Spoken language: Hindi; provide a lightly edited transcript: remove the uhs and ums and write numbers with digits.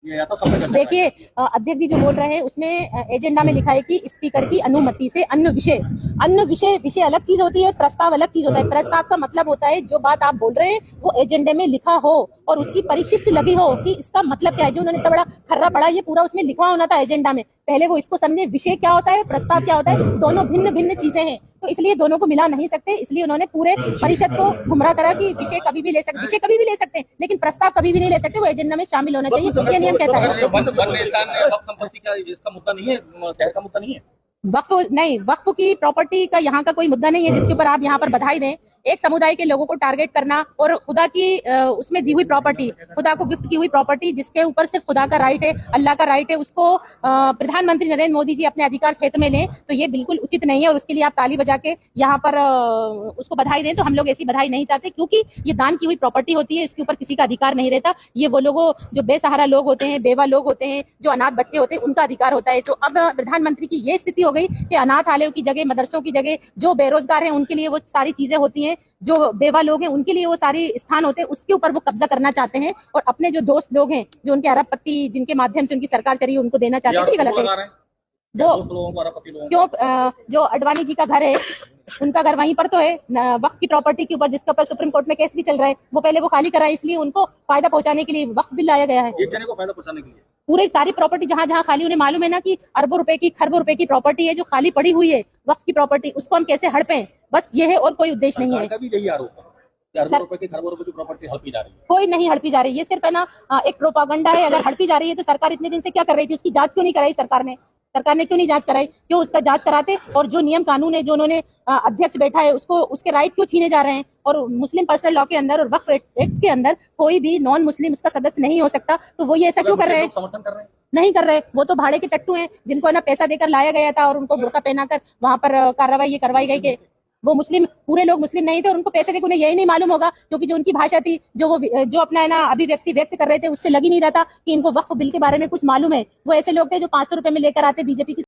देखिए, अध्यक्ष जी जो बोल रहे हैं उसमें एजेंडा में लिखा है कि स्पीकर की अनुमति से अन्य विषय विषय अलग चीज होती है, प्रस्ताव अलग चीज होता है। प्रस्ताव का मतलब होता है जो बात आप बोल रहे हैं वो एजेंडे में लिखा हो और उसकी परिशिष्ट लगी हो कि इसका मतलब क्या है। जो उन्होंने इतना बड़ा खर्रा पड़ा, ये पूरा उसमें लिखा होना था एजेंडा में। पहले वो इसको समझे, विषय क्या होता है, प्रस्ताव क्या होता है, दोनों भिन्न भिन्न चीजें हैं। तो इसलिए दोनों को मिला नहीं सकते, इसलिए उन्होंने पूरे परिषद को गुमराह करा कि विषय कभी भी ले सकते हैं, लेकिन प्रस्ताव कभी भी नहीं ले सकते, वो एजेंडा में शामिल होना चाहिए, ये नियम कहता है। संपत्ति का इसका मुद्दा नहीं है, शहर का मुद्दा नहीं है। वक्फ की प्रॉपर्टी का यहाँ का कोई मुद्दा नहीं है जिसके ऊपर आप यहाँ पर बधाई दें। एक समुदाय के लोगों को टारगेट करना और खुदा की उसमें दी हुई प्रॉपर्टी, खुदा को गिफ्ट की हुई प्रॉपर्टी जिसके ऊपर सिर्फ खुदा का राइट है, अल्लाह का राइट है, उसको प्रधानमंत्री नरेंद्र मोदी जी अपने अधिकार क्षेत्र में लें, तो ये बिल्कुल उचित नहीं है। और उसके लिए आप ताली बजा के यहाँ पर उसको बधाई दें, तो हम लोग ऐसी बधाई नहीं चाहते, क्योंकि ये दान की हुई प्रॉपर्टी होती है, इसके ऊपर किसी का अधिकार नहीं रहता। ये वो लोग जो बेसहारा लोग होते हैं, बेवा लोग होते हैं, जो अनाथ बच्चे होते हैं, उनका अधिकार होता है। तो अब प्रधानमंत्री की ये स्थिति हो गई कि अनाथालयों की जगह, मदरसों की जगह, जो बेरोजगार हैं उनके लिए वो सारी चीजें होती हैं, जो बेवा लोग हैं उनके लिए वो सारी स्थान होते हैं, उसके ऊपर वो कब्जा करना चाहते हैं। और अपने जो दोस्त लोग हैं, जो उनके अरबपति, जिनके माध्यम से उनकी सरकार चली, उनको देना चाहते हैं, तो ये गलत है। क्यों जो अडवाणी जी का घर है, उनका घर वहीं पर तो है वक्फ की प्रॉपर्टी के ऊपर, जिसके ऊपर सुप्रीम कोर्ट में केस भी चल रहा है। वो पहले वो खाली कराए, इसलिए उनको फायदा पहुंचाने के लिए वक्फ बिल लाया गया है। एक जने को फायदा पहुंचाने के लिए पूरी सारी प्रॉपर्टी जहां जहां खाली, उन्हें मालूम है ना कि अरबों रुपए की, खरबों रुपए की प्रॉपर्टी है जो खाली पड़ी हुई है वक्फ की प्रॉपर्टी, उसको हम कैसे हड़पें, बस ये है, और कोई उद्देश्य नहीं है। यही आरोप है, अरबों रुपए की, खरबों रुपए की प्रॉपर्टी हड़पी जा रही है। कोई नहीं हड़पी जा रही है, ये सिर्फ है ना एक प्रोपागंडा है। अगर हड़पी जा रही है तो सरकार इतने दिन से क्या कर रही थी, उसकी जांच क्यों नहीं कराई सरकार ने क्यों नहीं जांच कराई, क्यों उसका जांच कराते। और जो नियम कानून है, जो उन्होंने अध्यक्ष बैठा है, उसको उसके राइट क्यों छीने जा रहे हैं। और मुस्लिम पर्सनल लॉ के अंदर और वक्फ एक्ट के अंदर कोई भी नॉन मुस्लिम उसका सदस्य नहीं हो सकता, तो वो ये ऐसा क्यों कर रहे हैं, समर्थन कर रहे हैं? नहीं कर रहे। वो तो भाड़े के टट्टू हैं, जिनको ना पैसा देकर लाया गया था और उनको बुर्का पहनाकर वहां पर कार्रवाई ये करवाई गई कि वो मुस्लिम, पूरे लोग मुस्लिम नहीं थे और उनको पैसे देकर उन्हें यही नहीं मालूम होगा, क्योंकि जो उनकी भाषा थी, जो अपना है ना अभिव्यक्ति व्यक्त कर रहे थे, उससे लग ही नहीं रहा था कि इनको वक्फ बिल के बारे में कुछ मालूम है। वो ऐसे लोग थे जो 500 रुपए में लेकर आते बीजेपी की